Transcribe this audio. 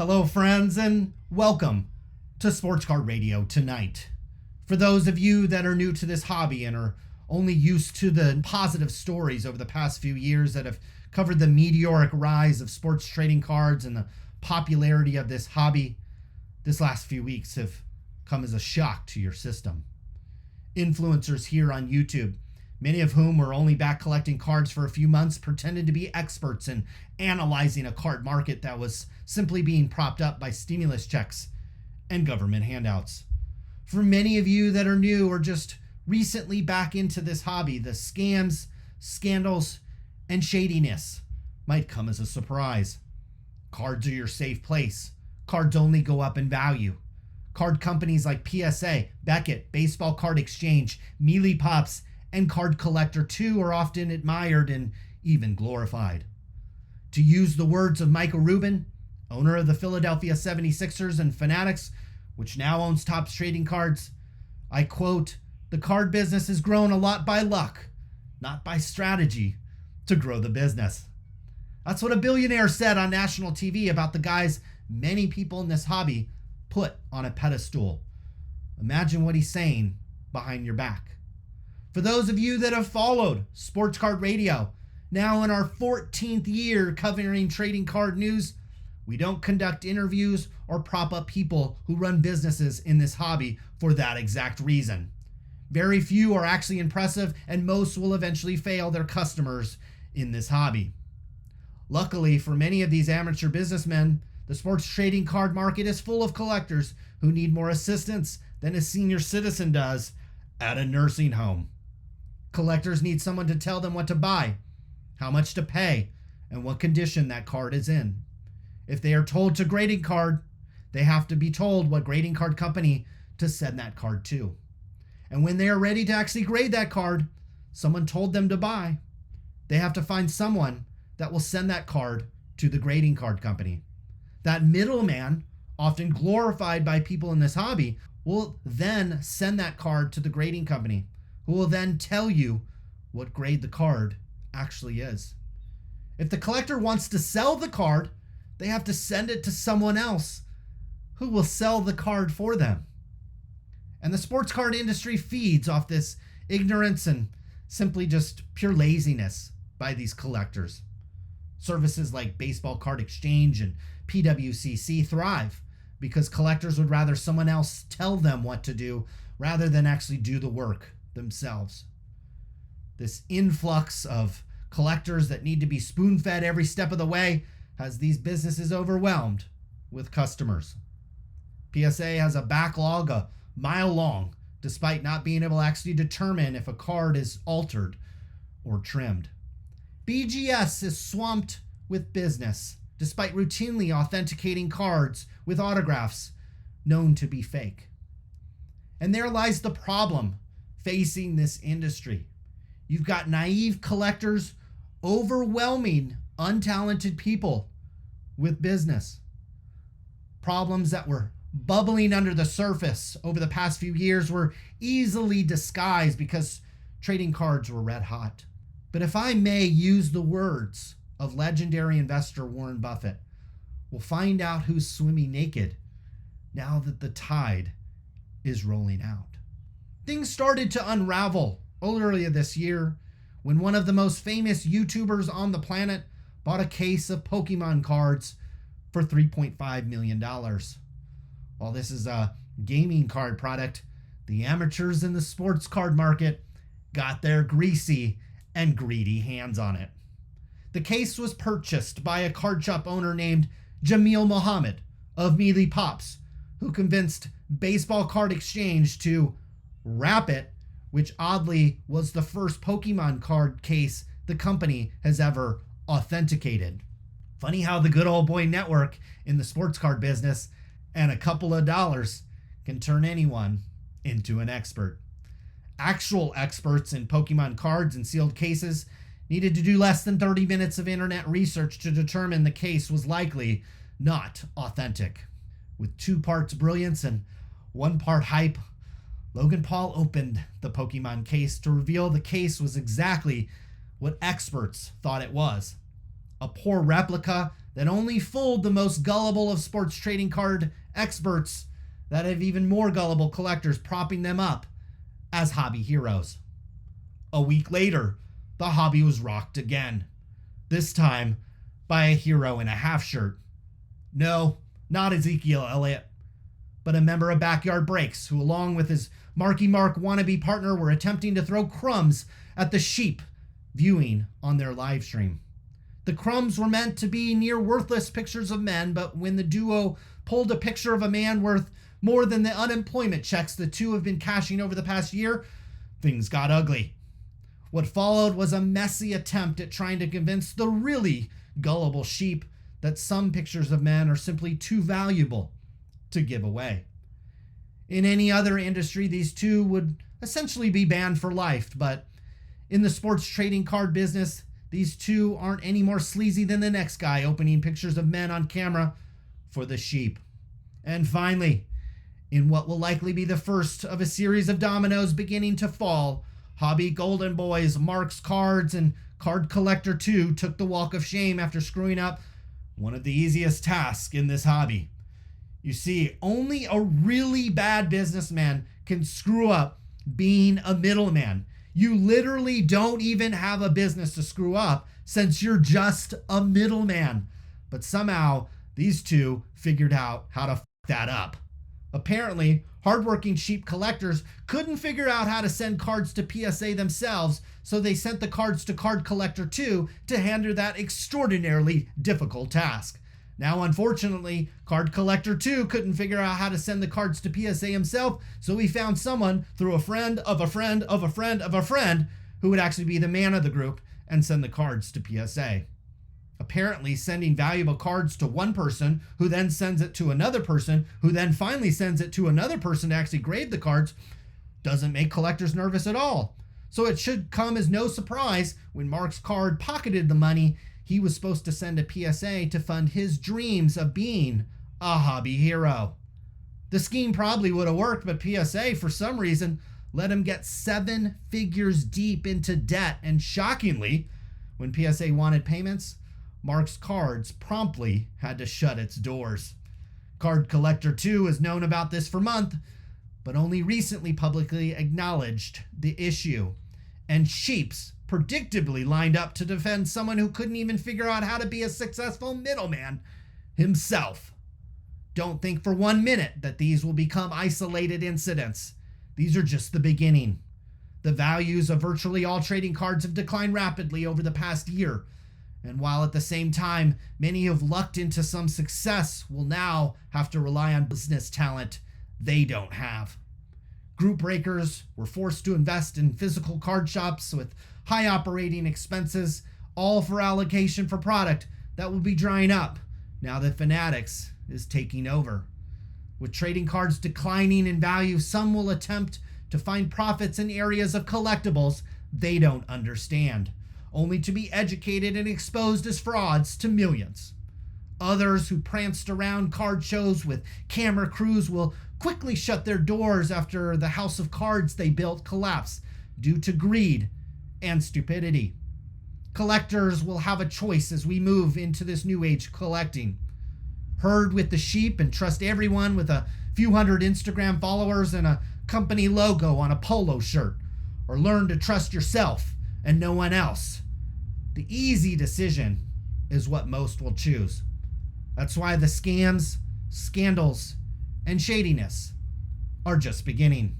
Hello, friends, and welcome to Sports Card Radio tonight. For those of you that are new to this hobby and are only used to the positive stories over the past few years that have covered the meteoric rise of sports trading cards and the popularity of this hobby, this last few weeks have come as a shock to your system. Influencers here on YouTube, many of whom were only back collecting cards for a few months, pretended to be experts in analyzing a card market that was simply being propped up by stimulus checks and government handouts. For many of you that are new or just recently back into this hobby, the scams, scandals, and shadiness might come as a surprise. Cards are your safe place. Cards only go up in value. Card companies like PSA, Beckett, Baseball Card Exchange, Mealy Pops, and Card Collector 2 are often admired and even glorified. To use the words of Michael Rubin, owner of the Philadelphia 76ers and Fanatics, which now owns Topps Trading Cards, I quote, "The card business has grown a lot by luck, not by strategy, to grow the business." That's what a billionaire said on national TV about the guys many people in this hobby put on a pedestal. Imagine what he's saying behind your back. For those of you that have followed Sports Card Radio, now in our 14th year covering trading card news, we don't conduct interviews or prop up people who run businesses in this hobby for that exact reason. Very few are actually impressive, and most will eventually fail their customers in this hobby. Luckily for many of these amateur businessmen, the sports trading card market is full of collectors who need more assistance than a senior citizen does at a nursing home. Collectors need someone to tell them what to buy, how much to pay, and what condition that card is in. If they are told to grading card, they have to be told what grading card company to send that card to. And when they are ready to actually grade that card someone told them to buy, they have to find someone that will send that card to the grading card company. That middleman, often glorified by people in this hobby, will then send that card to the grading company, who will then tell you what grade the card actually is. If the collector wants to sell the card, they have to send it to someone else who will sell the card for them. And the sports card industry feeds off this ignorance and simply just pure laziness by these collectors. Services like Baseball Card Exchange and PWCC thrive because collectors would rather someone else tell them what to do rather than actually do the work themselves. This influx of collectors that need to be spoon-fed every step of the way has these businesses overwhelmed with customers. PSA has a backlog a mile long, despite not being able to actually determine if a card is altered or trimmed. BGS is swamped with business, despite routinely authenticating cards with autographs known to be fake. And there lies the problem facing this industry. You've got naive collectors overwhelming untalented people with business. Problems that were bubbling under the surface over the past few years were easily disguised because trading cards were red hot. But if I may use the words of legendary investor Warren Buffett, we'll find out who's swimming naked now that the tide is rolling out. Things started to unravel earlier this year when one of the most famous YouTubers on the planet bought a case of Pokemon cards for $3.5 million. While this is a gaming card product, the amateurs in the sports card market got their greasy and greedy hands on it. The case was purchased by a card shop owner named Jamil Mohammed of Mealy Pops, who convinced Baseball Card Exchange to wrap it, which oddly was the first Pokemon card case the company has ever authenticated. Funny how the good old boy network in the sports card business and a couple of dollars can turn anyone into an expert. Actual experts in Pokemon cards and sealed cases needed to do less than 30 minutes of internet research to determine the case was likely not authentic. With 2 parts brilliance and 1 part hype, Logan Paul opened the Pokemon case to reveal the case was exactly what experts thought it was. a poor replica that only fooled the most gullible of sports trading card experts that have even more gullible collectors propping them up as hobby heroes. A week later, the hobby was rocked again, this time by a hero in a half shirt. No, not Ezekiel Elliott, but a member of Backyard Breaks who, along with his Marky Mark wannabe partner, were attempting to throw crumbs at the sheep viewing on their live stream. The crumbs were meant to be near worthless pictures of men, but when the duo pulled a picture of a man worth more than the unemployment checks the two have been cashing over the past year, things got ugly. What followed was a messy attempt at trying to convince the really gullible sheep that some pictures of men are simply too valuable to give away. In any other industry, these two would essentially be banned for life, but in the sports trading card business, these two aren't any more sleazy than the next guy opening pictures of men on camera for the sheep. And finally, in what will likely be the first of a series of dominoes beginning to fall, hobby golden boys Mark's Cards and Card Collector 2 took the walk of shame after screwing up one of the easiest tasks in this hobby. You see, only a really bad businessman can screw up being a middleman. You literally don't even have a business to screw up since you're just a middleman. But somehow, these two figured out how to f that up. Apparently, hardworking sheep collectors couldn't figure out how to send cards to PSA themselves, so they sent the cards to Card Collector 2 to handle that extraordinarily difficult task. Now, unfortunately, Card Collector 2 couldn't figure out how to send the cards to PSA himself, so he found someone through a friend of a friend of a friend of a friend who would actually be the man of the group and send the cards to PSA. Apparently, sending valuable cards to one person who then sends it to another person who then finally sends it to another person to actually grade the cards doesn't make collectors nervous at all. So it should come as no surprise when Mark's Card pocketed the money he was supposed to send a PSA to fund his dreams of being a hobby hero. The scheme probably would have worked, but PSA, for some reason, let him get 7 figures deep into debt, and shockingly, when PSA wanted payments, Mark's Cards promptly had to shut its doors. Card Collector 2 has known about this for months, but only recently publicly acknowledged the issue, and sheeps predictably lined up to defend someone who couldn't even figure out how to be a successful middleman himself. Don't think for 1 minute that these will become isolated incidents. These are just the beginning. The values of virtually all trading cards have declined rapidly over the past year, and while at the same time many who have lucked into some success will now have to rely on business talent they don't have. Group breakers were forced to invest in physical card shops with high operating expenses, all for allocation for product that will be drying up now that Fanatics is taking over. With trading cards declining in value, some will attempt to find profits in areas of collectibles they don't understand, only to be educated and exposed as frauds to millions. Others who pranced around card shows with camera crews will quickly shut their doors after the house of cards they built collapsed due to greed and stupidity. Collectors will have a choice as we move into this new age collecting. Herd with the sheep and trust everyone with a few hundred Instagram followers and a company logo on a polo shirt, or learn to trust yourself and no one else. The easy decision is what most will choose. That's why the scams, scandals, and shadiness are just beginning.